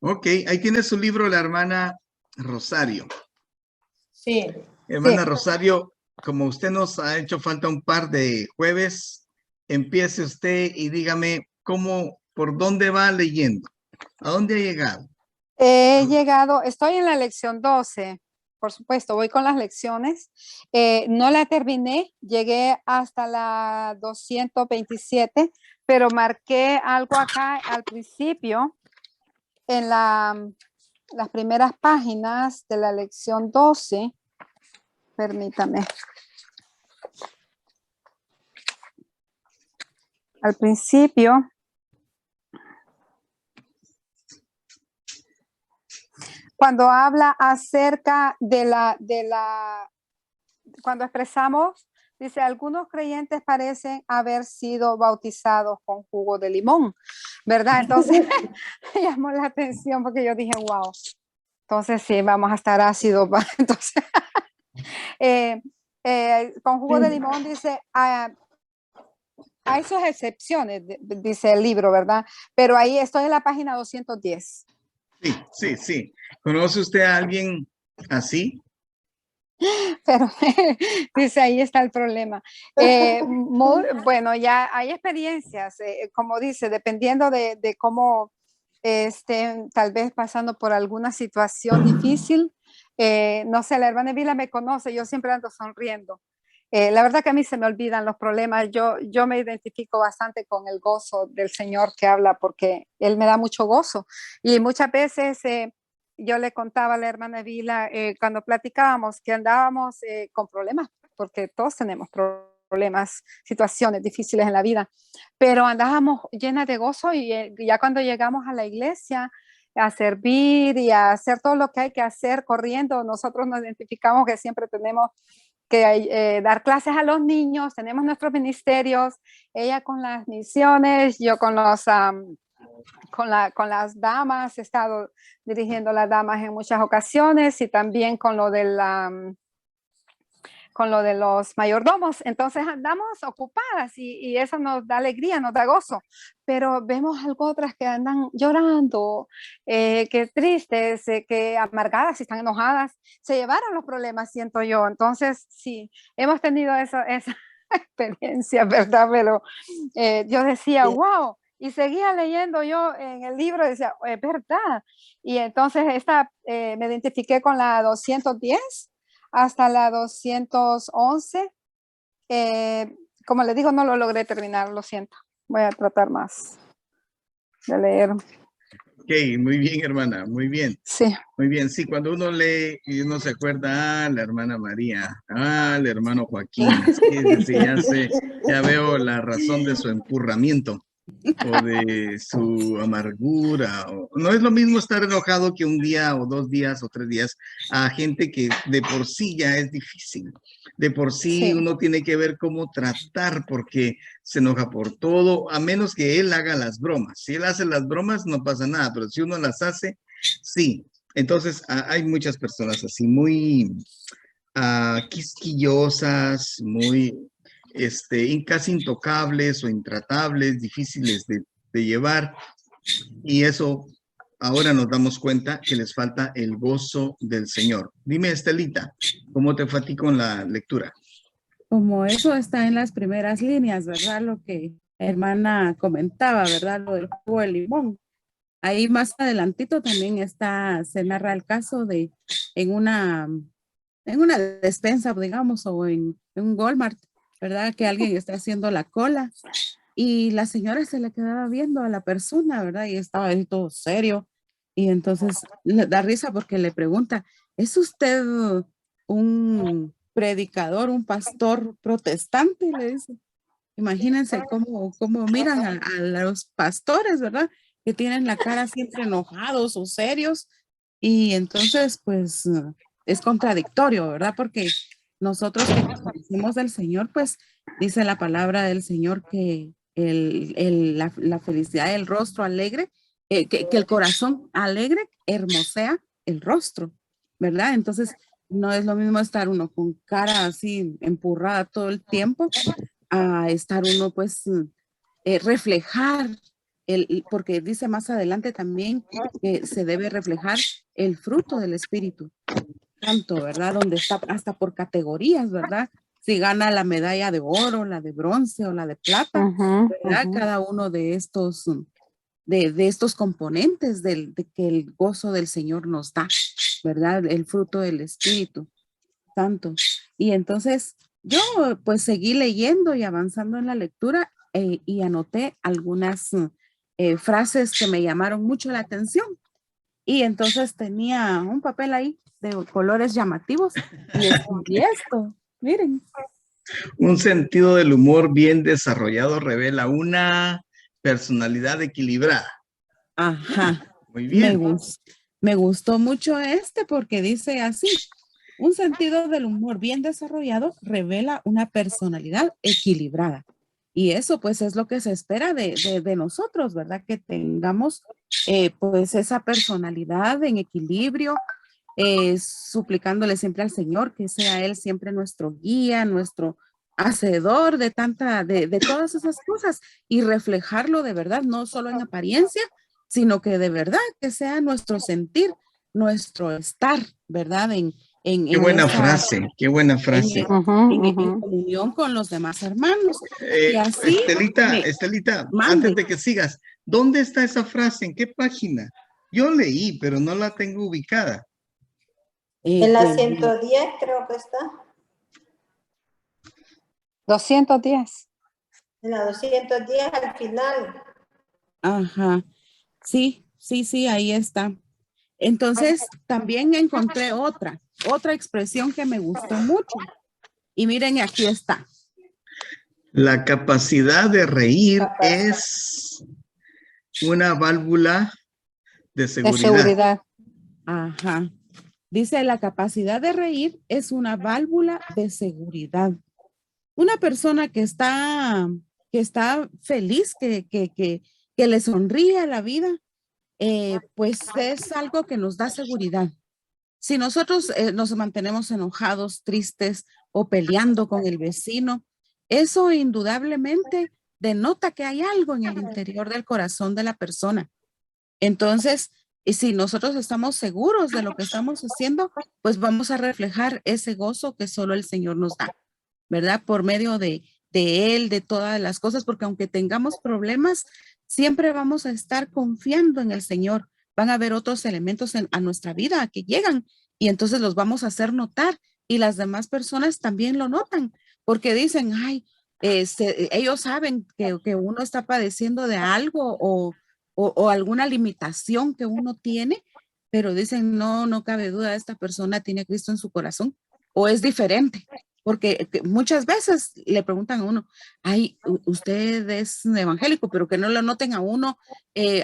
Ok, ahí tiene su libro la hermana Rosario. Sí. Hermana Sí. Rosario, como usted nos ha hecho falta un par de jueves, empiece usted y dígame por dónde va leyendo, a dónde ha llegado. He llegado, estoy en la lección 12, por supuesto, voy con las lecciones. No la terminé, llegué hasta la 227, pero marqué algo acá al principio, en las primeras páginas de la lección 12. Permítame. Al principio, cuando habla acerca cuando expresamos, dice, algunos creyentes parecen haber sido bautizados con jugo de limón, ¿verdad? Entonces, me llamó la atención porque yo dije, wow, entonces sí, vamos a estar ácidos. Entonces, con jugo de limón dice, hay sus excepciones, dice el libro, ¿verdad? Pero ahí estoy en la página 210. Sí. ¿Conoce usted a alguien así? Pero dice, ahí está el problema. Bueno, ya hay experiencias, como dice, dependiendo de cómo estén tal vez pasando por alguna situación difícil. No sé, la hermana Vila me conoce, yo siempre ando sonriendo. La verdad que a mí se me olvidan los problemas. Yo me identifico bastante con el gozo del Señor que habla, porque Él me da mucho gozo. Y muchas veces yo le contaba a la hermana Vila cuando platicábamos que andábamos con problemas, porque todos tenemos problemas, situaciones difíciles en la vida, pero andábamos llenas de gozo y ya cuando llegamos a la iglesia a servir y a hacer todo lo que hay que hacer corriendo, nosotros nos identificamos que siempre tenemos que dar clases a los niños, tenemos nuestros ministerios, ella con las misiones, yo con los con las damas, he estado dirigiendo las damas en muchas ocasiones y también con lo de los mayordomos. Entonces andamos ocupadas y eso nos da alegría, nos da gozo, pero vemos algo otras que andan llorando, que tristes, que amargadas, y están enojadas, se llevaron los problemas, siento yo. Entonces sí, hemos tenido esa experiencia, ¿verdad? Pero yo decía, wow. Y seguía leyendo yo en el libro y decía, es verdad. Y entonces me identifiqué con la 210 hasta la 211. Como les digo, no lo logré terminar, lo siento. Voy a tratar más de leer. Ok, muy bien, hermana, muy bien. Sí. Muy bien, sí, cuando uno lee y uno se acuerda, la hermana María, el hermano Joaquín, sí, ya veo la razón de su empurramiento o de su amargura. No es lo mismo estar enojado que un día o 2 días o 3 días a gente que de por sí ya es difícil. De por sí uno tiene que ver cómo tratar porque se enoja por todo, a menos que él haga las bromas. Si él hace las bromas no pasa nada, pero si uno las hace, sí. Entonces hay muchas personas así muy quisquillosas, muy casi intocables o intratables, difíciles de llevar. Y eso ahora nos damos cuenta que les falta el gozo del Señor. Dime, Estelita, ¿cómo te fue a ti con la lectura? Como eso está en las primeras líneas, ¿verdad? Lo que hermana comentaba, ¿verdad? Lo del jugo de limón. Ahí más adelantito también se narra el caso de en una despensa, digamos, o en un Walmart, ¿verdad? Que alguien está haciendo la cola y la señora se le quedaba viendo a la persona, ¿verdad? Y estaba ahí todo serio. Y entonces le da risa porque le pregunta, ¿es usted un predicador, un pastor protestante? Le dice. Imagínense cómo miran a los pastores, ¿verdad? Que tienen la cara siempre enojados o serios. Y entonces, pues, es contradictorio, ¿verdad? Porque nosotros que conocemos del Señor, pues, dice la palabra del Señor que la felicidad del rostro alegre, que el corazón alegre hermosea el rostro, ¿verdad? Entonces, no es lo mismo estar uno con cara así empurrada todo el tiempo a estar uno, pues, reflejar porque dice más adelante también que se debe reflejar el fruto del Espíritu Santo, ¿verdad? Donde está hasta por categorías, ¿verdad? Si gana la medalla de oro, la de bronce o la de plata, ¿verdad? Cada uno de estos, de estos componentes de que el gozo del Señor nos da, ¿verdad? El fruto del Espíritu Santo. Y entonces yo pues seguí leyendo y avanzando en la lectura y anoté algunas frases que me llamaron mucho la atención. Y entonces tenía un papel ahí de colores llamativos y escribí esto. Miren. Un sentido del humor bien desarrollado revela una personalidad equilibrada. Ajá. Muy bien. Me gustó mucho porque dice así. Un sentido del humor bien desarrollado revela una personalidad equilibrada. Y eso pues es lo que se espera de nosotros, ¿verdad? Que tengamos pues esa personalidad en equilibrio, suplicándole siempre al Señor que sea Él siempre nuestro guía, nuestro hacedor de todas esas cosas y reflejarlo de verdad, no solo en apariencia, sino que de verdad que sea nuestro sentir, nuestro estar, ¿verdad? Qué buena frase, qué buena frase. En comunión con los demás hermanos. Y así, Estelita, antes de que sigas, ¿dónde está esa frase? ¿En qué página? Yo leí, pero no la tengo ubicada. En la 110 creo que está. 210. En la 210 al final. Ajá. Sí, ahí está. Entonces, también encontré otra expresión que me gustó mucho. Y miren, aquí está. La capacidad de reír es una válvula de seguridad. Ajá. Dice, la capacidad de reír es una válvula de seguridad. Una persona que está feliz, que le sonríe a la vida, pues es algo que nos da seguridad. Si nosotros nos mantenemos enojados, tristes o peleando con el vecino, eso indudablemente denota que hay algo en el interior del corazón de la persona. Entonces, si nosotros estamos seguros de lo que estamos haciendo, pues vamos a reflejar ese gozo que solo el Señor nos da, ¿verdad? Por medio de Él, de todas las cosas, porque aunque tengamos problemas, siempre vamos a estar confiando en el Señor. Van a haber otros elementos a nuestra vida que llegan y entonces los vamos a hacer notar y las demás personas también lo notan porque dicen, ay, ellos saben que uno está padeciendo de algo o alguna limitación que uno tiene, pero dicen, no cabe duda, esta persona tiene a Cristo en su corazón o es diferente. Porque muchas veces le preguntan a uno, ay, usted es evangélico, pero que no lo noten a uno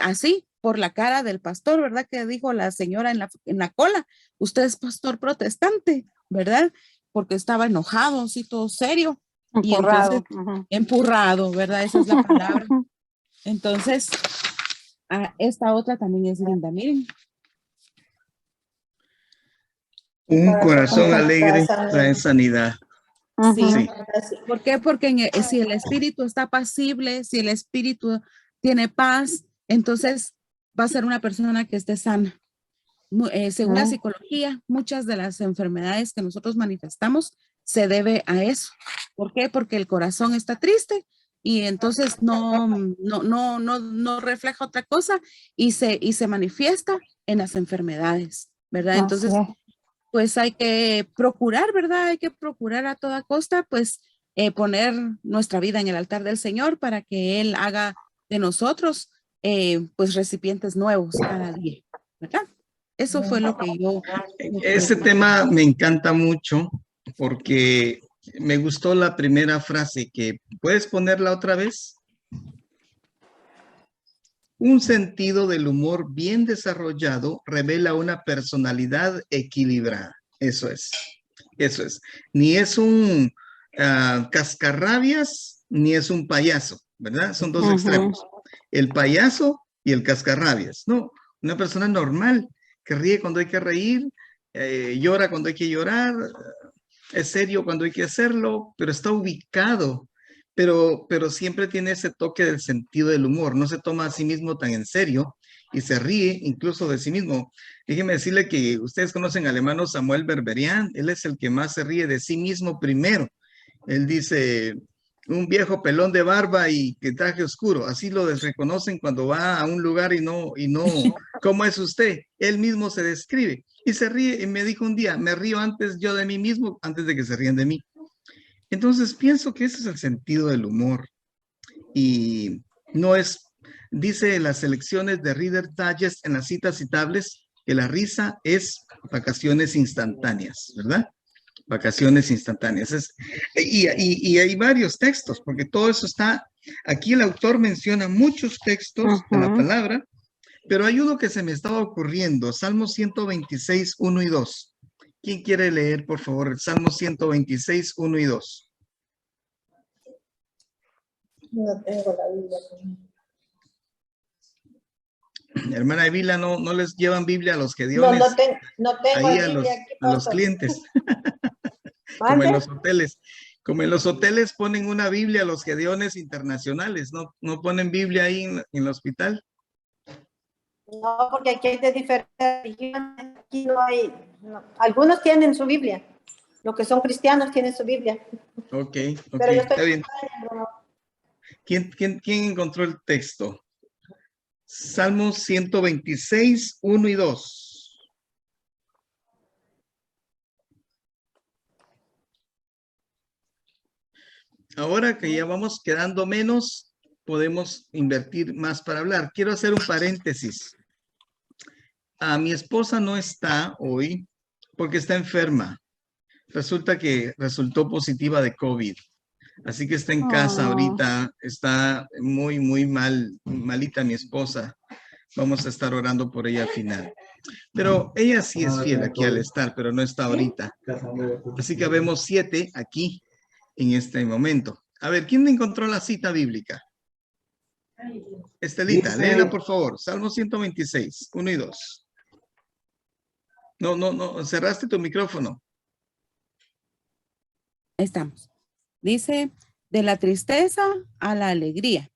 así por la cara del pastor, ¿verdad? Que dijo la señora en la cola, usted es pastor protestante, ¿verdad? Porque estaba enojado, así todo serio. Empurrado. Y entonces, empurrado, ¿verdad? Esa es la palabra. Entonces, esta otra también es linda, miren. Un corazón alegre trae sanidad. Sí. ¿Por qué? Porque si el espíritu está apacible, si el espíritu tiene paz, entonces va a ser una persona que esté sana. Según la psicología, muchas de las enfermedades que nosotros manifestamos se debe a eso. ¿Por qué? Porque el corazón está triste y entonces no refleja otra cosa y se manifiesta en las enfermedades, ¿verdad? Entonces, pues hay que procurar, ¿verdad? Hay que procurar a toda costa, pues, poner nuestra vida en el altar del Señor para que Él haga de nosotros, pues, recipientes nuevos cada día, ¿verdad? Eso fue lo que yo... Este tema me encanta mucho porque me gustó la primera frase que, ¿puedes ponerla otra vez? Un sentido del humor bien desarrollado revela una personalidad equilibrada. Eso es. Ni es un cascarrabias, ni es un payaso, ¿verdad? Son dos extremos. El payaso y el cascarrabias. No, una persona normal que ríe cuando hay que reír, llora cuando hay que llorar, es serio cuando hay que hacerlo, pero está ubicado pero siempre tiene ese toque del sentido del humor. No se toma a sí mismo tan en serio y se ríe incluso de sí mismo. Déjeme decirle que ustedes conocen al hermano Samuel Berberian. Él es el que más se ríe de sí mismo primero. Él dice, un viejo pelón de barba y que traje oscuro. Así lo desreconocen cuando va a un lugar y no, ¿cómo es usted? Él mismo se describe y se ríe. Y me dijo un día, me río antes yo de mí mismo, antes de que se rían de mí. Entonces pienso que ese es el sentido del humor. Y no es, dice las selecciones de Reader Digest en las citas citables, que la risa es vacaciones instantáneas, ¿verdad? Vacaciones instantáneas. Y hay varios textos, porque todo eso está, aquí el autor menciona muchos textos de la palabra, pero hay uno que se me estaba ocurriendo, Salmo 126, 1 y 2. ¿Quién quiere leer, por favor, el Salmo 126, 1 y 2? No tengo la Biblia conmigo. Hermana Evila, ¿no les llevan Biblia a los que No, Diones? no tengo Ahí la a Biblia aquí, los pastor. clientes. Como en los hoteles. Como en los hoteles ponen una Biblia a los Gedeones internacionales, ¿no ponen Biblia ahí en el hospital? No, porque aquí hay de diferentes religiones, aquí no hay, no. Algunos tienen su Biblia, los que son cristianos tienen su Biblia. Ok, Pero yo está estoy bien. ¿Quién encontró el texto? Salmos 126, 1 y 2. Ahora que ya vamos quedando menos, podemos invertir más para hablar. Quiero hacer un paréntesis. Mi esposa no está hoy porque está enferma. Resulta que resultó positiva de COVID. Así que está en casa ahorita. Está muy, muy malita mi esposa. Vamos a estar orando por ella al final. Pero ella sí es fiel aquí al estar, pero no está ahorita. Así que vemos 7 aquí en este momento. A ver, ¿quién encontró la cita bíblica? Estelita, léela por favor. Salmo 126, 1 y 2. No, cerraste tu micrófono. Ahí estamos. Dice, de la tristeza a la alegría.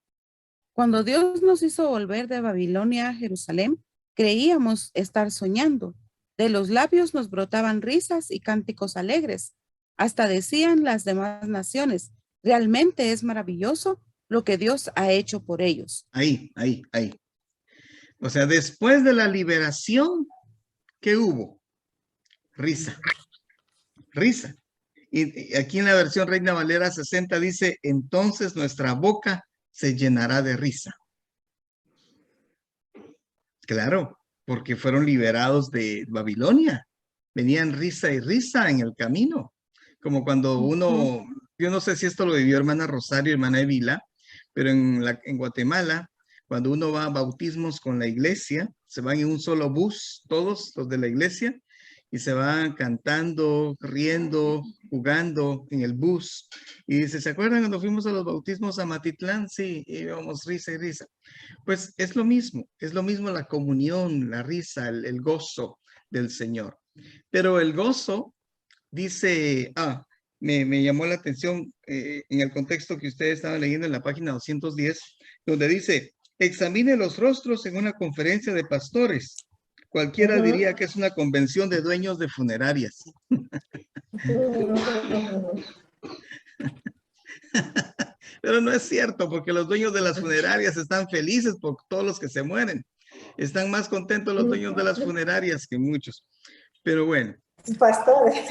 Cuando Dios nos hizo volver de Babilonia a Jerusalén, creíamos estar soñando. De los labios nos brotaban risas y cánticos alegres. Hasta decían las demás naciones, realmente es maravilloso lo que Dios ha hecho por ellos. Ahí. O sea, después de la liberación, ¿qué hubo? Risa. Y aquí en la versión Reina Valera 60 dice, entonces nuestra boca se llenará de risa. Claro, porque fueron liberados de Babilonia. Venían risa y risa en el camino. Como cuando uno, yo no sé si esto lo vivió hermana Rosario, hermana Evila, pero en Guatemala, cuando uno va a bautismos con la iglesia, se van en un solo bus, todos los de la iglesia, y se van cantando, riendo, jugando en el bus. Y dice, ¿se acuerdan cuando fuimos a los bautismos a Matitlán? Sí, íbamos risa y risa. Pues es lo mismo la comunión, la risa, el gozo del Señor. Pero el gozo, dice, me llamó la atención en el contexto que ustedes estaban leyendo en la página 210, donde dice, examine los rostros en una conferencia de pastores. Cualquiera diría que es una convención de dueños de funerarias. Pero no es cierto, porque los dueños de las funerarias están felices por todos los que se mueren. Están más contentos los dueños de las funerarias que muchos. Pero bueno. Pastores.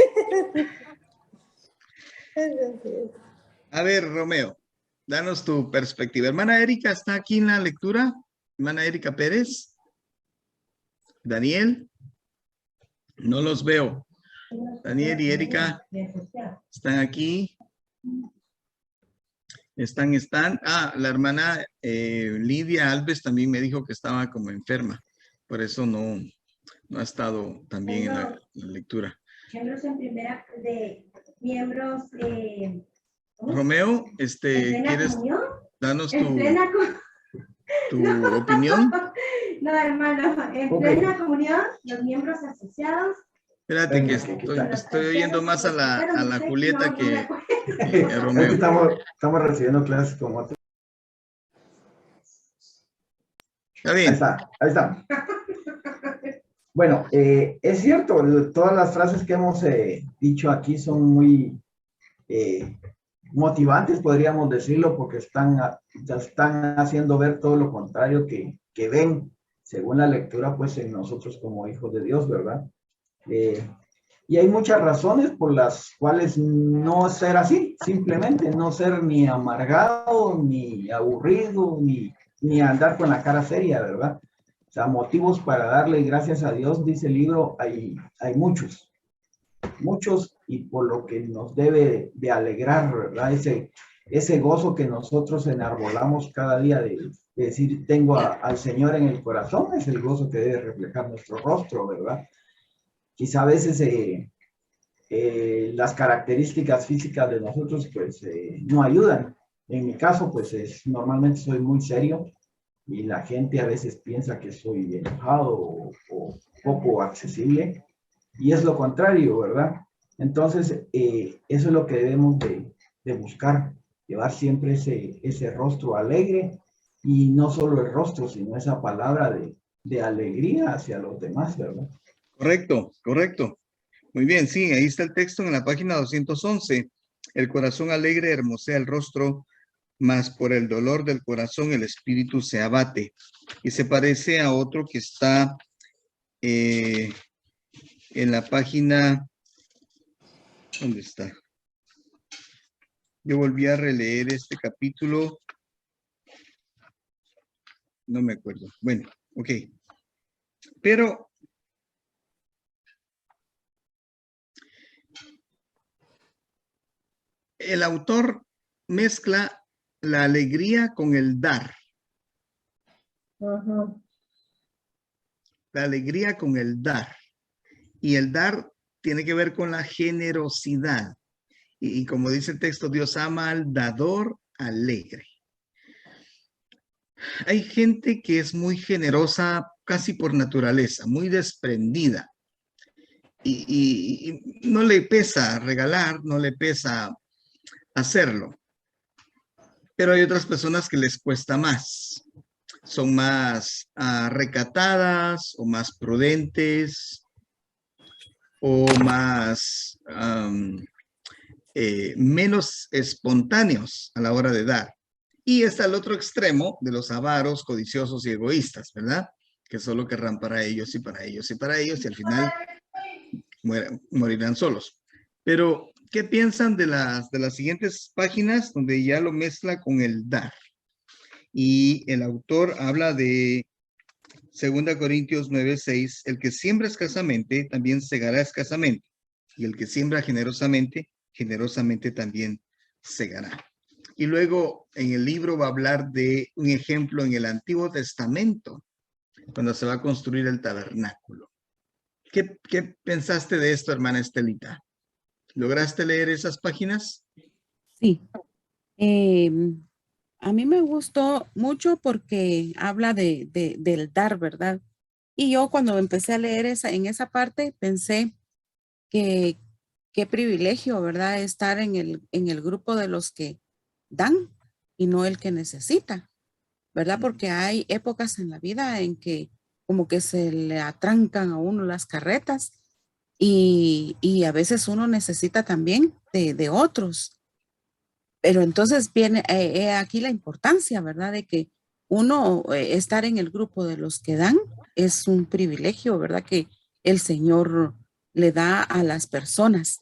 A ver, Romeo, danos tu perspectiva. Hermana Erika, ¿está aquí en la lectura? Hermana Erika Pérez. Daniel. No los veo. Daniel y Erika están aquí. Están. La hermana Lidia Alves también me dijo que estaba como enferma. Por eso no ha estado también en la lectura. Miembros en primera de miembros. Romeo, ¿quieres darnos tu opinión? No, hermano, en plena comunión, los miembros asociados Espérate que estoy oyendo más a la Julieta que a Romeo. Es que estamos recibiendo clases con otros. Está bien. Ahí está. Bueno, es cierto, todas las frases que hemos dicho aquí son muy motivantes, podríamos decirlo, porque están haciendo ver todo lo contrario que ven, según la lectura, pues en nosotros como hijos de Dios, ¿verdad? Y hay muchas razones por las cuales no ser así, simplemente no ser ni amargado, ni aburrido, ni andar con la cara seria, ¿verdad? O sea, motivos para darle gracias a Dios, dice el libro, hay muchos, y por lo que nos debe de alegrar, ¿verdad? Ese gozo que nosotros enarbolamos cada día de decir, tengo al Señor en el corazón, es el gozo que debe reflejar nuestro rostro, ¿verdad? Quizá a veces las características físicas de nosotros, pues, no ayudan. En mi caso, pues, normalmente soy muy serio, y la gente a veces piensa que soy enojado o poco accesible, y es lo contrario, ¿verdad? Entonces, eso es lo que debemos de buscar, llevar siempre ese rostro alegre, y no solo el rostro, sino esa palabra de alegría hacia los demás, ¿verdad? Correcto, correcto. Muy bien, sí, ahí está el texto en la página 211. El corazón alegre hermosea el rostro, mas por el dolor del corazón el espíritu se abate. Y se parece a otro que está en la página... ¿Dónde está? Yo volví a releer este capítulo. No me acuerdo. Bueno, ok. Pero el autor mezcla la alegría con el dar. La alegría con el dar. Y el dar tiene que ver con la generosidad. Y como dice el texto, Dios ama al dador alegre. Hay gente que es muy generosa casi por naturaleza, muy desprendida. Y no le pesa regalar, no le pesa hacerlo. Pero hay otras personas que les cuesta más. Son más recatadas o más prudentes o más menos espontáneos a la hora de dar. Y está el otro extremo de los avaros, codiciosos y egoístas, ¿verdad? Que solo querrán para ellos y para ellos y para ellos, y al final morirán solos. Pero, ¿qué piensan de las siguientes páginas donde ya lo mezcla con el dar? Y el autor habla de 2 Corintios 9:6, el que siembra escasamente también segará escasamente, y el que siembra generosamente, generosamente también segará. Y luego en el libro va a hablar de un ejemplo en el Antiguo Testamento, cuando se va a construir el tabernáculo. ¿Qué pensaste de esto, hermana Estelita? ¿Lograste leer esas páginas? Sí. A mí me gustó mucho porque habla del dar, ¿verdad? Y yo cuando empecé a leer en esa parte pensé que qué privilegio, ¿verdad? Estar en el grupo de los que dan y no el que necesita, ¿verdad? Porque hay épocas en la vida en que como que se le atrancan a uno las carretas y a veces uno necesita también de otros. Pero entonces viene aquí la importancia, ¿verdad? De que uno estar en el grupo de los que dan es un privilegio, ¿verdad? Que el Señor le da a las personas.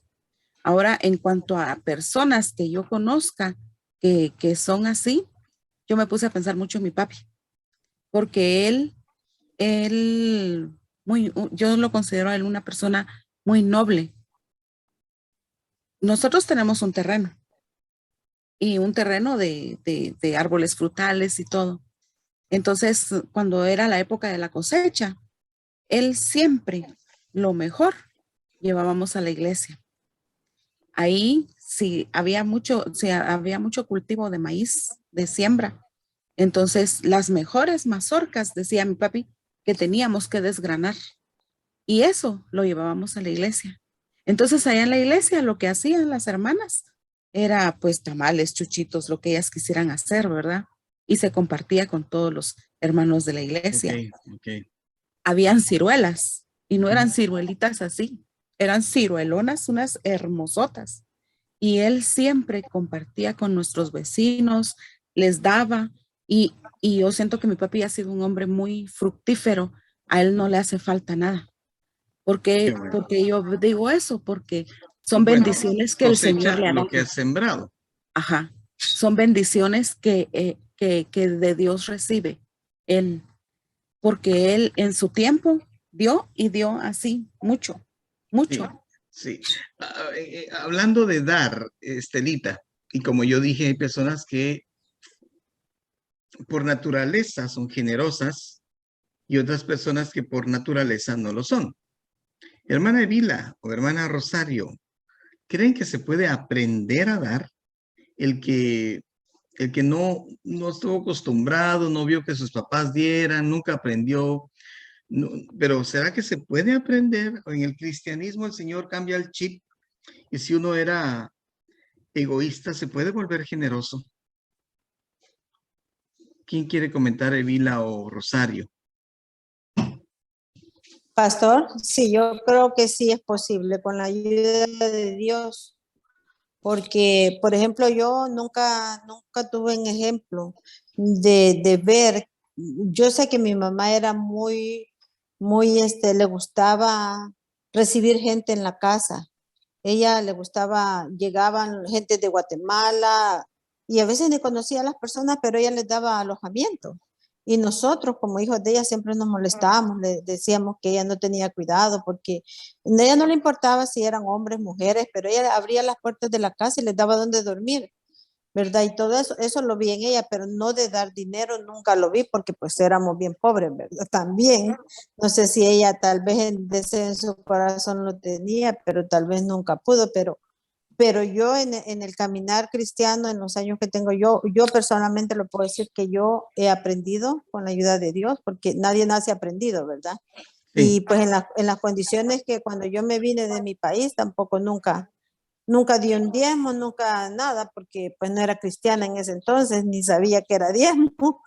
Ahora, en cuanto a personas que yo conozca que son así, yo me puse a pensar mucho en mi papi, porque yo lo considero a él una persona muy noble. Nosotros tenemos un terreno y un terreno de árboles frutales y todo. Entonces, cuando era la época de la cosecha, él siempre lo mejor llevábamos a la iglesia. Ahí sí había mucho cultivo de maíz, de siembra. Entonces, las mejores mazorcas, decía mi papi, que teníamos que desgranar. Y eso lo llevábamos a la iglesia. Entonces allá en la iglesia lo que hacían las hermanas era pues tamales, chuchitos, lo que ellas quisieran hacer, ¿verdad? Y se compartía con todos los hermanos de la iglesia. Ok. Habían ciruelas y no eran ciruelitas así, eran ciruelonas, unas hermosotas. Y él siempre compartía con nuestros vecinos, les daba, y yo siento que mi papi ha sido un hombre muy fructífero, a él no le hace falta nada. Qué Porque, bueno. porque yo digo eso, porque son Bueno, bendiciones que el Señor cosecha le ha lo dado. que has sembrado. Ajá, son bendiciones que de Dios recibe él, porque él en su tiempo dio y dio así mucho, mucho. Sí. Hablando de dar, Estelita, y como yo dije, hay personas que por naturaleza son generosas y otras personas que por naturaleza no lo son. Hermana Evila o hermana Rosario, ¿creen que se puede aprender a dar? El que, el que no estuvo acostumbrado, no vio que sus papás dieran, nunca aprendió. No, pero ¿será que se puede aprender? En el cristianismo el Señor cambia el chip y si uno era egoísta, ¿se puede volver generoso? ¿Quién quiere comentar, Evila o Rosario? Pastor, sí, yo creo que sí es posible con la ayuda de Dios, porque, por ejemplo, yo nunca tuve un ejemplo de ver. Yo sé que mi mamá era le gustaba recibir gente en la casa. Ella le gustaba, llegaban gente de Guatemala y a veces ni conocía a las personas, pero ella les daba alojamiento. Y nosotros, como hijos de ella, siempre nos molestábamos, le decíamos que ella no tenía cuidado, porque a ella no le importaba si eran hombres, mujeres, pero ella abría las puertas de la casa y les daba donde dormir, ¿verdad? Y todo eso lo vi en ella, pero no de dar dinero, nunca lo vi porque pues éramos bien pobres, ¿verdad? También, no sé si ella tal vez en su corazón lo tenía, pero tal vez nunca pudo, pero yo en el caminar cristiano, en los años que tengo yo personalmente lo puedo decir que yo he aprendido con la ayuda de Dios, porque nadie nace aprendido, ¿verdad? Sí. Y pues en las condiciones que cuando yo me vine de mi país, tampoco nunca di un diezmo, nunca nada, porque pues no era cristiana en ese entonces, ni sabía que era diezmo,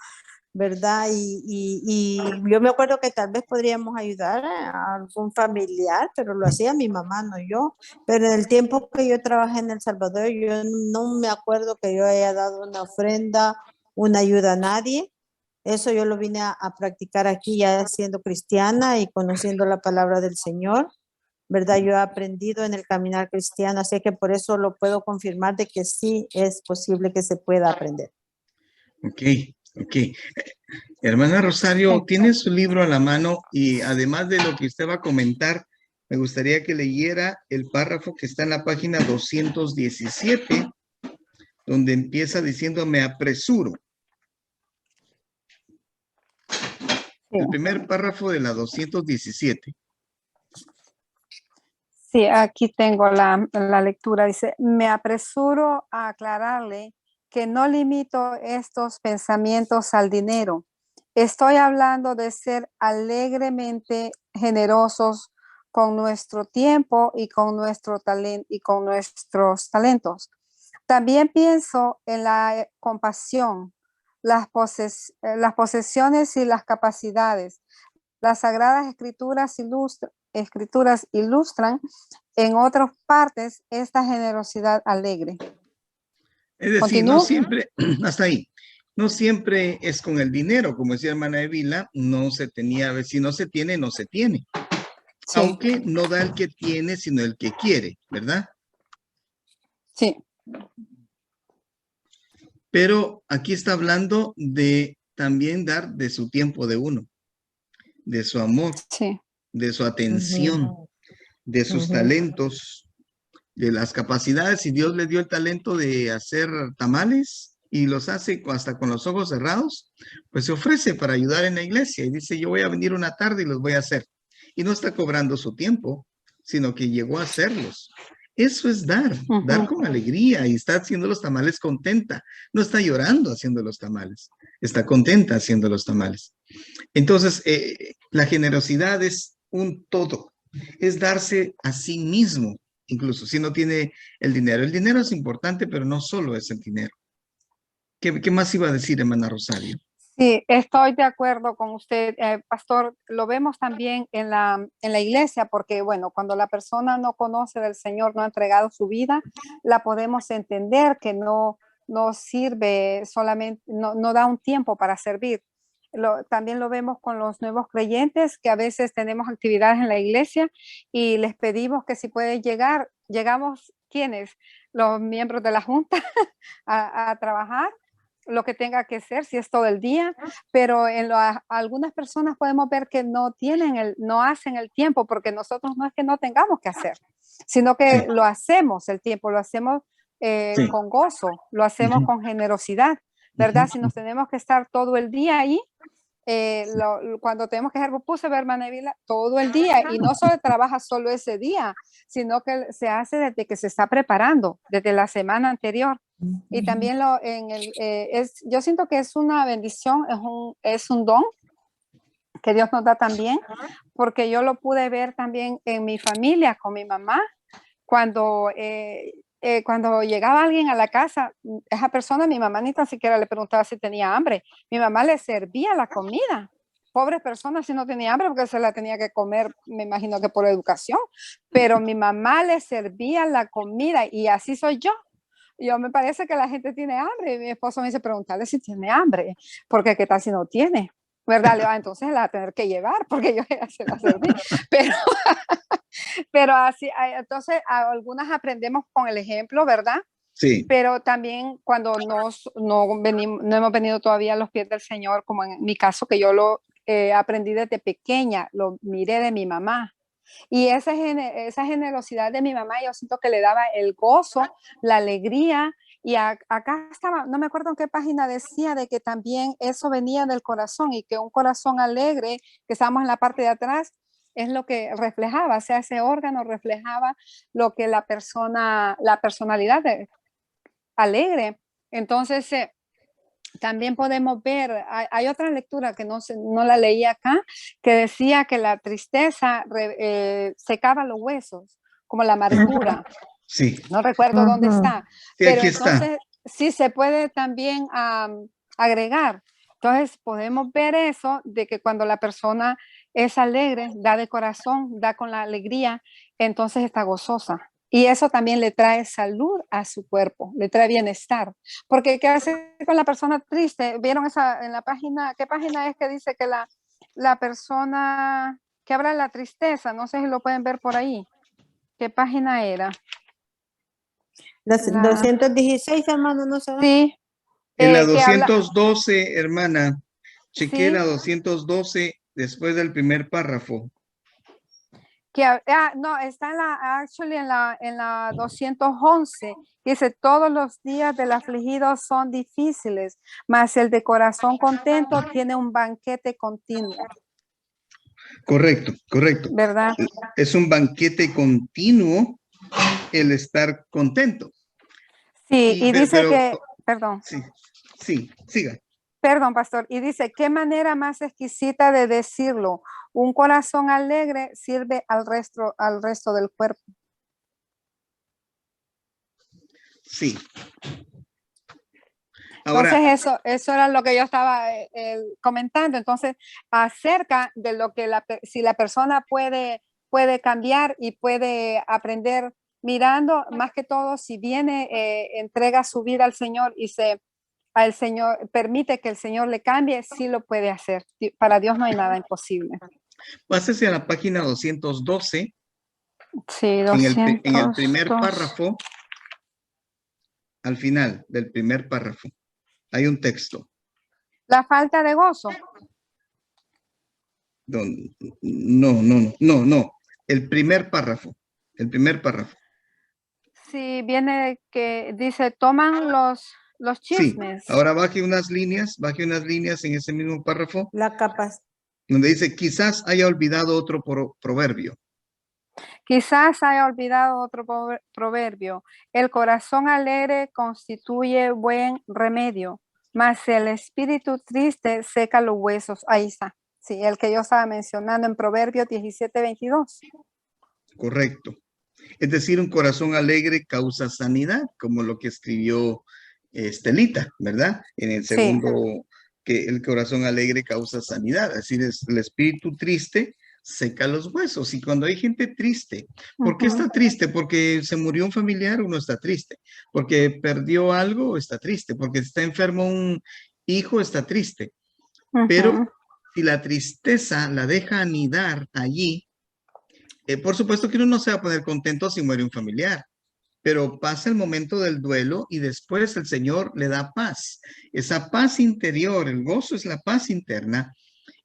¿verdad? Y yo me acuerdo que tal vez podríamos ayudar a algún familiar, pero lo hacía mi mamá, no yo. Pero en el tiempo que yo trabajé en El Salvador, yo no me acuerdo que yo haya dado una ofrenda, una ayuda a nadie. Eso yo lo vine a practicar aquí ya siendo cristiana y conociendo la palabra del Señor, ¿verdad? Yo he aprendido en el caminar cristiano, así que por eso lo puedo confirmar de que sí es posible que se pueda aprender. Ok. Hermana Rosario, tiene su libro a la mano y además de lo que usted va a comentar, me gustaría que leyera el párrafo que está en la página 217, donde empieza diciendo, me apresuro. Sí. El primer párrafo de la 217. Sí, aquí tengo la lectura. Dice, me apresuro a aclararle que no limito estos pensamientos al dinero. Estoy hablando de ser alegremente generosos con nuestro tiempo y con nuestros talentos. También pienso en la compasión, las posesiones y las capacidades. Las Sagradas Escrituras ilustran en otras partes esta generosidad alegre. Es decir, ¿Continúo? no siempre, hasta ahí, no siempre es con el dinero, como decía hermana Evila, no se tenía, si no se tiene, no se tiene. Sí. Aunque no da el que tiene, sino el que quiere, ¿verdad? Sí. Pero aquí está hablando de también dar de su tiempo de uno, de su amor, Sí. de su atención, de sus talentos, de las capacidades. Si Dios le dio el talento de hacer tamales y los hace hasta con los ojos cerrados, pues se ofrece para ayudar en la iglesia y dice, yo voy a venir una tarde y los voy a hacer. Y no está cobrando su tiempo, sino que llegó a hacerlos. Eso es dar con alegría y está haciendo los tamales contenta. No está llorando haciendo los tamales, está contenta haciendo los tamales. Entonces, la generosidad es un todo. Es darse a sí mismo, incluso si no tiene el dinero. El dinero es importante, pero no solo es el dinero. ¿Qué más iba a decir, hermana Rosario? Sí, estoy de acuerdo con usted, pastor. Lo vemos también en la iglesia, porque bueno, cuando la persona no conoce del Señor, no ha entregado su vida, la podemos entender que no sirve solamente, no da un tiempo para servir. También lo vemos con los nuevos creyentes, que a veces tenemos actividades en la iglesia y les pedimos que si pueden llegar, llegamos, ¿quiénes? Los miembros de la junta a trabajar lo que tenga que ser, si es todo el día, pero algunas personas podemos ver que no hacen el tiempo, porque nosotros no es que no tengamos que hacer, sino que Sí. lo hacemos el tiempo, lo hacemos Sí. con gozo, lo hacemos con generosidad, ¿verdad? Si nos tenemos que estar todo el día ahí, cuando tenemos que hacer puse ver Manevila todo el día, y no solo trabaja solo ese día, sino que se hace desde que se está preparando, desde la semana anterior. Y también yo siento que es una bendición, es un don que Dios nos da también, porque yo lo pude ver también en mi familia, con mi mamá, cuando llegaba alguien a la casa, esa persona, mi mamá ni tan siquiera le preguntaba si tenía hambre, mi mamá le servía la comida. Pobre persona si no tenía hambre porque se la tenía que comer, me imagino que por educación, pero mi mamá le servía la comida y así soy yo. Yo me parece que la gente tiene hambre. Mi esposo me dice, preguntarle si tiene hambre, porque qué tal si no tiene, ¿verdad? Le va, entonces la va a tener que llevar, porque yo ya se la serví. Pero así, entonces algunas aprendemos con el ejemplo, ¿verdad? Sí. Pero también cuando no hemos venido todavía a los pies del Señor, como en mi caso, que yo lo aprendí desde pequeña, lo miré de mi mamá. Y esa generosidad de mi mamá, yo siento que le daba el gozo, la alegría. Y acá estaba, no me acuerdo en qué página decía de que también eso venía del corazón, y que un corazón alegre, que estábamos en la parte de atrás, es lo que reflejaba, o sea, ese órgano reflejaba lo que la personalidad alegre. Entonces, también podemos ver, hay otra lectura que no la leí acá, que decía que la tristeza secaba los huesos, como la amargura. Sí. No recuerdo dónde está, Sí, pero aquí está. entonces sí se puede también agregar. Entonces podemos ver eso, de que cuando la persona es alegre, da de corazón, da con la alegría, entonces está gozosa. Y eso también le trae salud a su cuerpo, le trae bienestar. Porque ¿qué hace con la persona triste? ¿Vieron esa en la página? ¿Qué página es que dice que la persona que habla de la tristeza? No sé si lo pueden ver por ahí. ¿Qué página era? 216, hermano, no sé. Sí. En la Que habla, 212, hermana, chequeé sí, la 212 después del primer párrafo. no, está en la 211, dice, todos los días del afligido son difíciles, mas el de corazón contento tiene un banquete continuo, Correcto, correcto. ¿verdad? Es un banquete continuo el estar contento. Sí, y dice Pero, perdón, sí, siga. perdón, pastor, y dice, qué manera más exquisita de decirlo, un corazón alegre sirve al resto del cuerpo. Sí. Ahora, Entonces eso era lo que yo estaba comentando. Entonces, acerca de lo que si la persona puede cambiar y puede aprender mirando, más que todo, si viene, entrega su vida al Señor y al Señor permite que el Señor le cambie, sí lo puede hacer. Para Dios no hay nada imposible. pásese a la página 212. Sí, En el 202. primer párrafo, al final del primer párrafo, hay un texto. La falta de gozo. No. El primer párrafo. Sí, viene que dice, toman los chismes. Sí, ahora baje unas líneas en ese mismo párrafo. La capacidad. Donde dice, quizás haya olvidado otro proverbio. Quizás haya olvidado otro proverbio. El corazón alegre constituye buen remedio, mas el espíritu triste seca los huesos. Ahí está. Sí, el que yo estaba mencionando en Proverbios 17:22. Correcto. Es decir, un corazón alegre causa sanidad, como lo que escribió Estelita, ¿verdad? En el Sí. segundo, que el corazón alegre causa sanidad. Así es, el espíritu triste seca los huesos. Y cuando hay gente triste, ¿por qué está triste? Porque se murió un familiar, uno está triste. Porque perdió algo, está triste. Porque está enfermo un hijo, está triste. Pero si la tristeza la deja anidar allí, por supuesto que uno no se va a poner contento si muere un familiar, pero pasa el momento del duelo y después el Señor le da paz. Esa paz interior, el gozo es la paz interna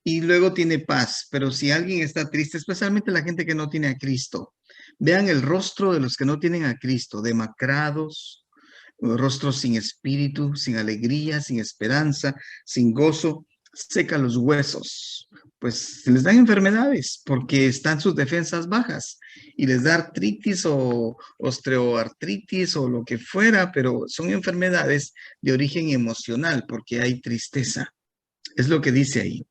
y luego tiene paz. Pero si alguien está triste, especialmente la gente que no tiene a Cristo, vean el rostro de los que no tienen a Cristo, demacrados, rostros sin espíritu, sin alegría, sin esperanza, sin gozo, seca los huesos. Pues se les dan enfermedades porque están sus defensas bajas y les da artritis o osteoartritis o lo que fuera, pero son enfermedades de origen emocional porque hay tristeza. Es lo que dice ahí.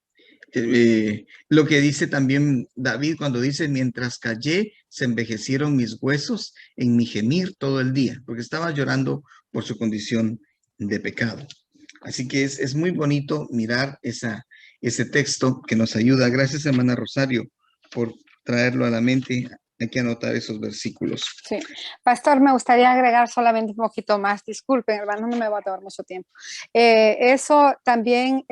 Lo que dice también David cuando dice, mientras callé, se envejecieron mis huesos en mi gemir todo el día, porque estaba llorando por su condición de pecado. Así que es muy bonito mirar ese texto que nos ayuda. Gracias, hermana Rosario, por traerlo a la mente. Hay que anotar esos versículos. Sí. Pastor, me gustaría agregar solamente un poquito más. Disculpen, hermano, no me va a tomar mucho tiempo. Eso también,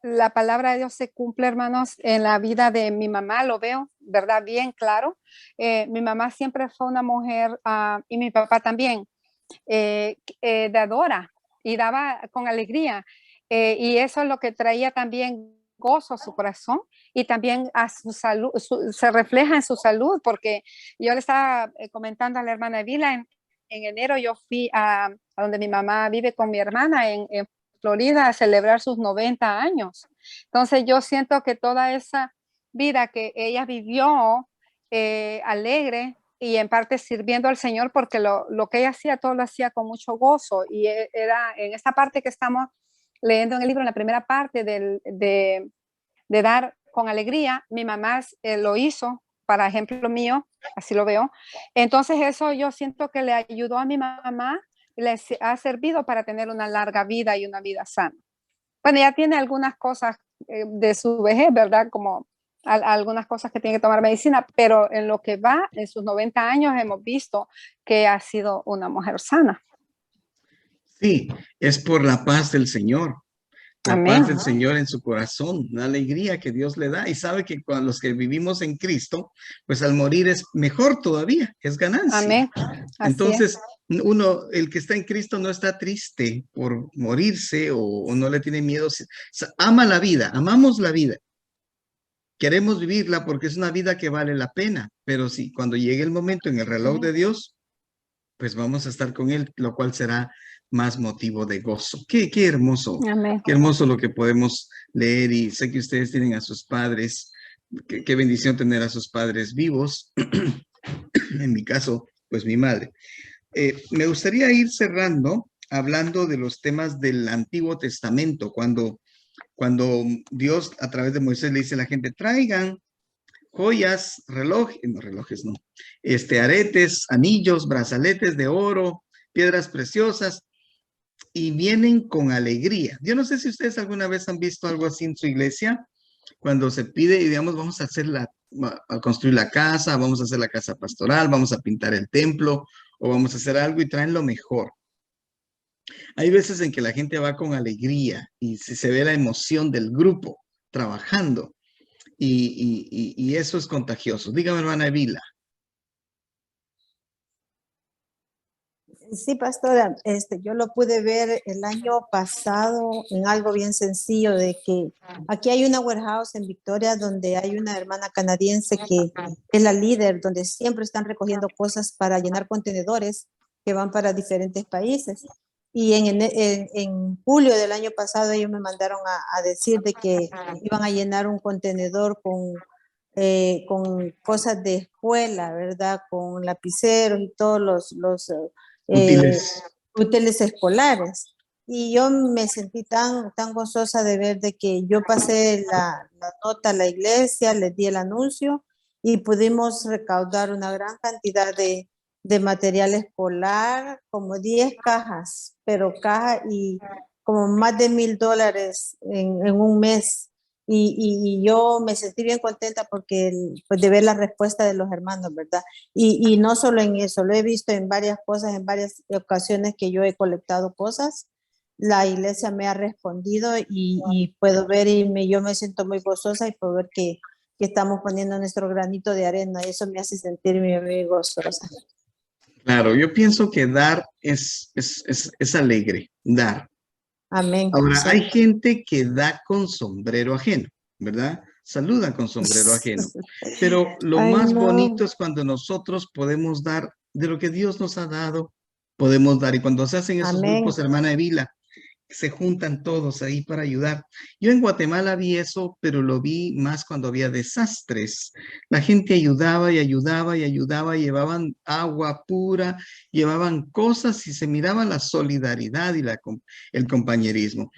la palabra de Dios se cumple, hermanos, en la vida de mi mamá, lo veo, ¿verdad? Bien claro. Mi mamá siempre fue una mujer, y mi papá también, dadora y daba con alegría. Y eso es lo que traía también gozo a su corazón y también a su salud, se refleja en su salud, porque yo le estaba comentando a la hermana Vila, en enero yo fui a donde mi mamá vive con mi hermana en Florida a celebrar sus 90 años. Entonces yo siento que toda esa vida que ella vivió alegre y en parte sirviendo al Señor, porque lo que ella hacía, todo lo hacía con mucho gozo, y era en esta parte que estamos leyendo en el libro, en la primera parte de dar con alegría, mi mamá lo hizo, para ejemplo mío, así lo veo. Entonces eso yo siento que le ayudó a mi mamá, le ha servido para tener una larga vida y una vida sana. Bueno, ya tiene algunas cosas de su vejez, ¿verdad? Como algunas cosas que tiene que tomar medicina, pero en lo que va, en sus 90 años, hemos visto que ha sido una mujer sana. Sí, es por la paz del Señor. La Amén. paz del Señor en su corazón, la alegría que Dios le da y sabe que cuando los que vivimos en Cristo, pues al morir es mejor todavía, es ganancia. Amén. Así Entonces, es. uno, el que está en Cristo no está triste por morirse o no le tiene miedo, ama la vida, amamos la vida. Queremos vivirla porque es una vida que vale la pena, pero sí, cuando llegue el momento en el reloj de Dios, pues vamos a estar con Él, lo cual será más motivo de gozo. Qué hermoso, Amén. qué hermoso lo que podemos leer y sé que ustedes tienen a sus padres, qué bendición tener a sus padres vivos, en mi caso, pues mi madre. Me gustaría ir cerrando hablando de los temas del Antiguo Testamento, cuando Dios a través de Moisés le dice a la gente, traigan joyas, relojes no, aretes, anillos, brazaletes de oro, piedras preciosas, y vienen con alegría. Yo no sé si ustedes alguna vez han visto algo así en su iglesia, cuando se pide y digamos, vamos a construir la casa, vamos a hacer la casa pastoral, vamos a pintar el templo, o vamos a hacer algo y traen lo mejor. Hay veces en que la gente va con alegría y se ve la emoción del grupo trabajando. Y eso es contagioso. Dígame, hermana Vila. Sí, pastora, yo lo pude ver el año pasado en algo bien sencillo de que aquí hay una warehouse en Victoria donde hay una hermana canadiense que es la líder, donde siempre están recogiendo cosas para llenar contenedores que van para diferentes países. Y en julio del año pasado ellos me mandaron a decir de que iban a llenar un contenedor con cosas de escuela, ¿verdad? Con lapiceros y todos los Útiles. útiles escolares. Y yo me sentí tan gozosa de ver de que yo pasé la nota a la iglesia, les di el anuncio y pudimos recaudar una gran cantidad de material escolar, como 10 cajas, pero caja y como más de $1,000 en un mes. Y yo me sentí bien contenta porque pues de ver la respuesta de los hermanos, ¿verdad? Y no solo en eso, lo he visto en varias cosas, en varias ocasiones que yo he colectado cosas. La iglesia me ha respondido y puedo ver yo me siento muy gozosa y puedo ver que estamos poniendo nuestro granito de arena y eso me hace sentirme muy gozosa. Claro, yo pienso que dar es alegre, dar. Amén. Ahora, Sí. hay gente que da con sombrero ajeno, ¿verdad? Saluda con sombrero ajeno. Pero lo Ay, más no. bonito es cuando nosotros podemos dar de lo que Dios nos ha dado, podemos dar. Y cuando se hacen esos Amén. grupos, hermana Evila, se juntan todos ahí para ayudar. Yo en Guatemala vi eso, pero lo vi más cuando había desastres. La gente ayudaba y ayudaba y ayudaba, llevaban agua pura, llevaban cosas y se miraba la solidaridad y el compañerismo.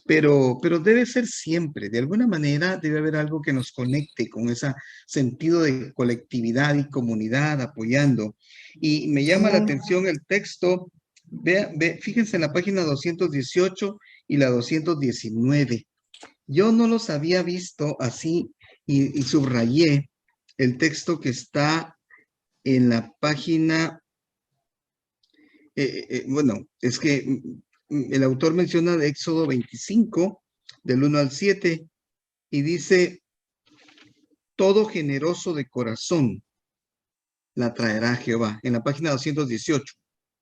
Pero debe ser siempre, de alguna manera debe haber algo que nos conecte con ese sentido de colectividad y comunidad apoyando. Y me llama la atención el texto. Fíjense en la página 218 y la 219. Yo no los había visto así y subrayé el texto que está en la página. Bueno, es que el autor menciona de Éxodo 25, del 1 al 7, y dice, todo generoso de corazón la traerá Jehová. En la página 218,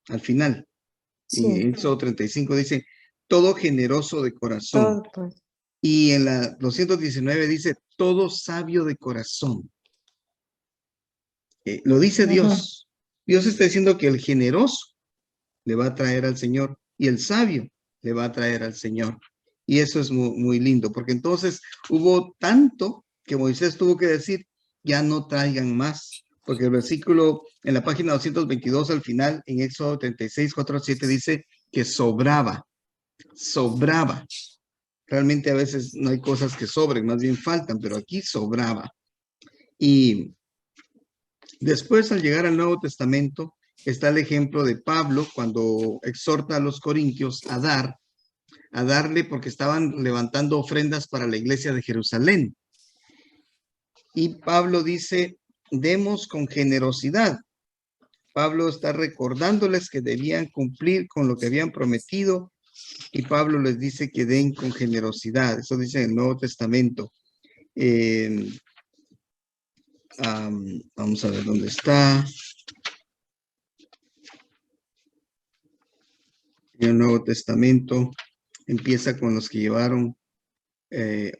al final. Sí. Y Éxodo 35 dice, todo generoso de corazón. Todo, pues. Y en la 219 dice, todo sabio de corazón. Lo dice Dios. Dios está diciendo que el generoso le va a traer al Señor y el sabio le va a traer al Señor. Y eso es muy, muy lindo, porque entonces hubo tanto que Moisés tuvo que decir, ya no traigan más. Porque el versículo en la página 222 al final, en Éxodo 36, 4 a 7, dice que sobraba. Realmente a veces no hay cosas que sobren, más bien faltan, pero aquí sobraba. Y después, al llegar al Nuevo Testamento, está el ejemplo de Pablo cuando exhorta a los corintios a darle porque estaban levantando ofrendas para la iglesia de Jerusalén. Y Pablo dice, demos con generosidad. Pablo está recordándoles que debían cumplir con lo que habían prometido y Pablo les dice que den con generosidad. Eso dice en el Nuevo Testamento. Vamos a ver dónde está. En el Nuevo Testamento empieza con los que llevaron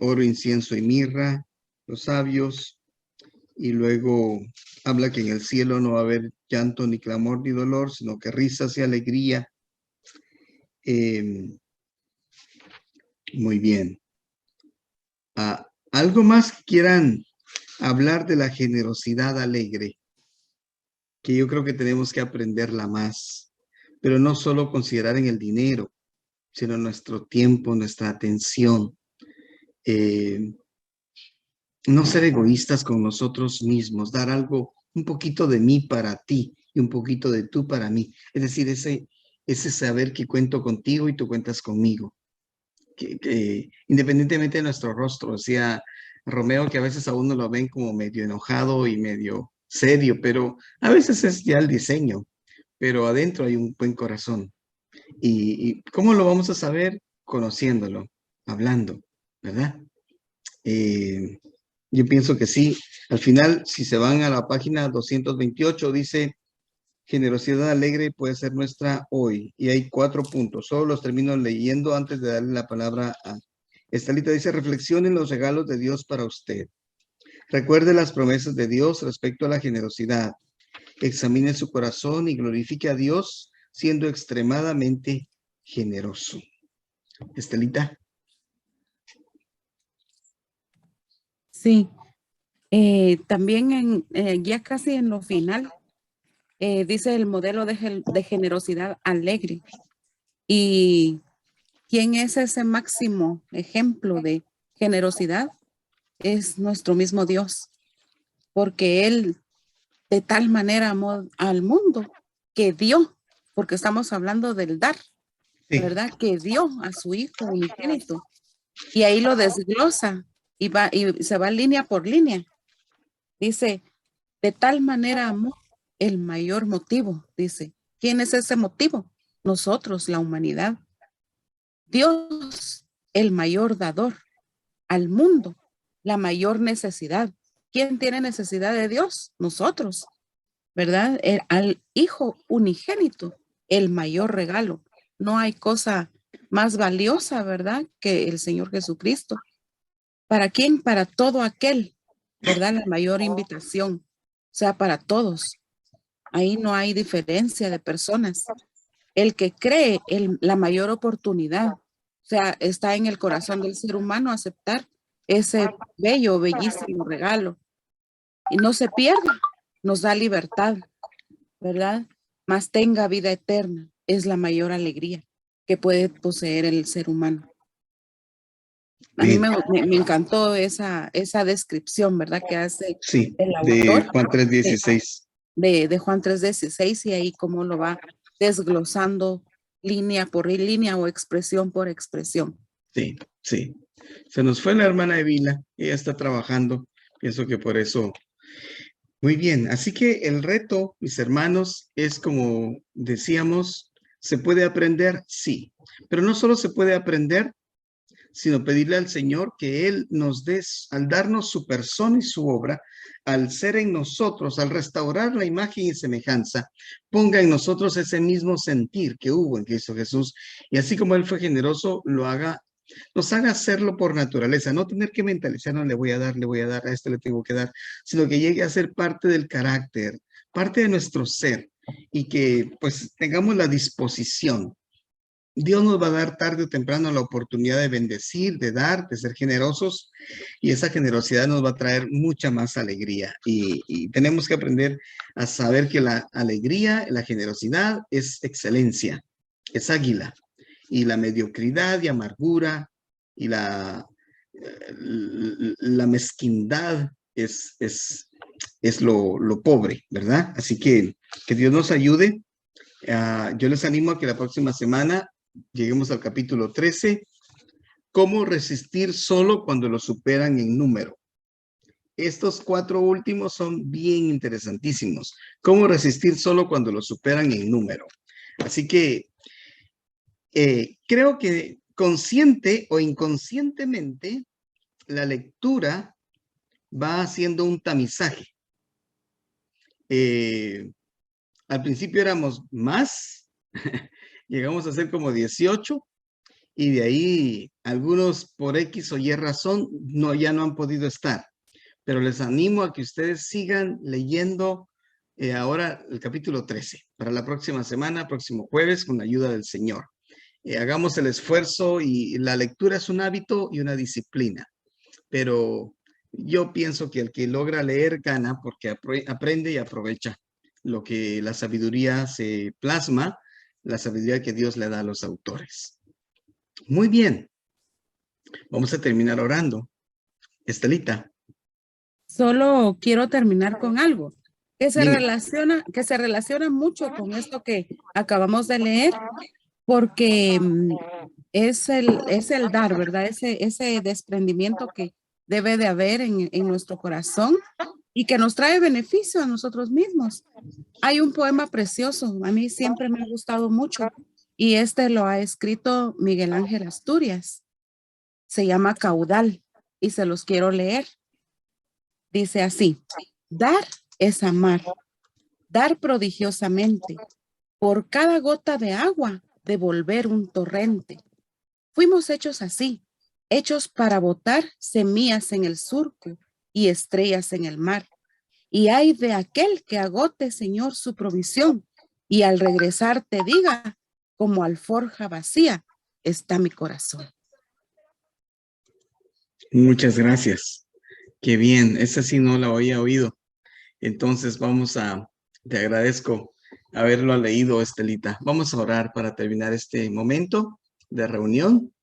oro, incienso y mirra, los sabios, y luego habla que en el cielo no va a haber llanto, ni clamor, ni dolor, sino que risas y alegría. Muy bien. ¿Algo más que quieran hablar de la generosidad alegre? Que yo creo que tenemos que aprenderla más, pero no solo considerar en el dinero, sino nuestro tiempo, nuestra atención. No ser egoístas con nosotros mismos, dar algo, un poquito de mí para ti y un poquito de tú para mí. Es decir, ese saber que cuento contigo y tú cuentas conmigo. Que independientemente de nuestro rostro, decía Romeo que a veces a uno lo ven como medio enojado y medio serio, pero a veces es ya el diseño, pero adentro hay un buen corazón. ¿Y cómo lo vamos a saber? Conociéndolo, hablando, ¿verdad? Yo pienso que sí. Al final, si se van a la página 228, dice, generosidad alegre puede ser nuestra hoy. Y hay 4 puntos. Solo los termino leyendo antes de darle la palabra a Estelita. Dice, reflexionen los regalos de Dios para usted. Recuerde las promesas de Dios respecto a la generosidad. Examine su corazón y glorifique a Dios siendo extremadamente generoso. Estelita. Sí, también ya casi en lo final, dice el modelo de generosidad alegre. ¿Y quién es ese máximo ejemplo de generosidad? Es nuestro mismo Dios, porque Él de tal manera amó al mundo que dio, porque estamos hablando del dar, Sí, ¿verdad? Que dio a su Hijo unigénito. Y ahí lo desglosa y se va línea por línea. Dice, de tal manera amó el mayor motivo, dice. ¿Quién es ese motivo? Nosotros, la humanidad. Dios, el mayor dador al mundo, la mayor necesidad. ¿Quién tiene necesidad de Dios? Nosotros, ¿verdad? Al Hijo unigénito, el mayor regalo. No hay cosa más valiosa, ¿verdad? Que el Señor Jesucristo. ¿Para quién? Para todo aquel, ¿verdad? La mayor invitación, o sea, para todos. Ahí no hay diferencia de personas. El que cree la mayor oportunidad, o sea, está en el corazón del ser humano aceptar ese bello, bellísimo regalo. Y no se pierde, nos da libertad, ¿verdad? Mas tenga vida eterna, es la mayor alegría que puede poseer el ser humano. A mí bien. me encantó esa descripción, ¿verdad? Que hace Sí, el de autor Juan 3:16. de Juan 3:16 y ahí cómo lo va desglosando línea por línea o expresión por expresión. Sí, sí. Se nos fue la hermana Evila, ella está trabajando, pienso que por eso. Muy bien, así que el reto, mis hermanos, es como decíamos, ¿se puede aprender? Sí, pero no solo se puede aprender, sino pedirle al Señor que Él nos dé, al darnos su persona y su obra, al ser en nosotros, al restaurar la imagen y semejanza, ponga en nosotros ese mismo sentir que hubo en Cristo Jesús, y así como Él fue generoso, nos haga hacerlo por naturaleza, no tener que mentalizar, no le voy a dar, a este le tengo que dar, sino que llegue a ser parte del carácter, parte de nuestro ser, y que pues tengamos la disposición. Dios nos va a dar tarde o temprano la oportunidad de bendecir, de dar, de ser generosos, y esa generosidad nos va a traer mucha más alegría. Y tenemos que aprender a saber que la alegría, la generosidad es excelencia, es águila, y la mediocridad y amargura y la mezquindad es lo pobre, ¿verdad? Así que Dios nos ayude. Yo les animo a que la próxima semana lleguemos al capítulo 13, ¿cómo resistir solo cuando lo superan en número? Estos 4 últimos son bien interesantísimos. ¿Cómo resistir solo cuando lo superan en número? Así que creo que consciente o inconscientemente la lectura va haciendo un tamizaje. Al principio éramos más, llegamos a ser como 18, y de ahí algunos por X o Y razón ya no han podido estar. Pero les animo a que ustedes sigan leyendo ahora el capítulo 13 para la próxima semana, próximo jueves, con la ayuda del Señor. Hagamos el esfuerzo, y la lectura es un hábito y una disciplina. Pero yo pienso que el que logra leer gana porque aprende y aprovecha lo que la sabiduría se plasma, la sabiduría que Dios le da a los autores. Muy bien, vamos a terminar orando. Estelita. Solo quiero terminar con algo que se Dime. relaciona mucho con esto que acabamos de leer, porque es el dar, ¿verdad? Ese desprendimiento que debe de haber en nuestro corazón y que nos trae beneficio a nosotros mismos. Hay un poema precioso, a mí siempre me ha gustado mucho, y este lo ha escrito Miguel Ángel Asturias. Se llama Caudal y se los quiero leer. Dice así: dar es amar, dar prodigiosamente, por cada gota de agua devolver un torrente. Fuimos hechos así, hechos para botar semillas en el surco y estrellas en el mar. Y hay de aquel que agote, Señor, su provisión, y al regresar te diga, como alforja vacía está mi corazón. Muchas gracias. Qué bien, esa sí no la había oído. Entonces te agradezco haberlo leído, Estelita. Vamos a orar para terminar este momento de reunión.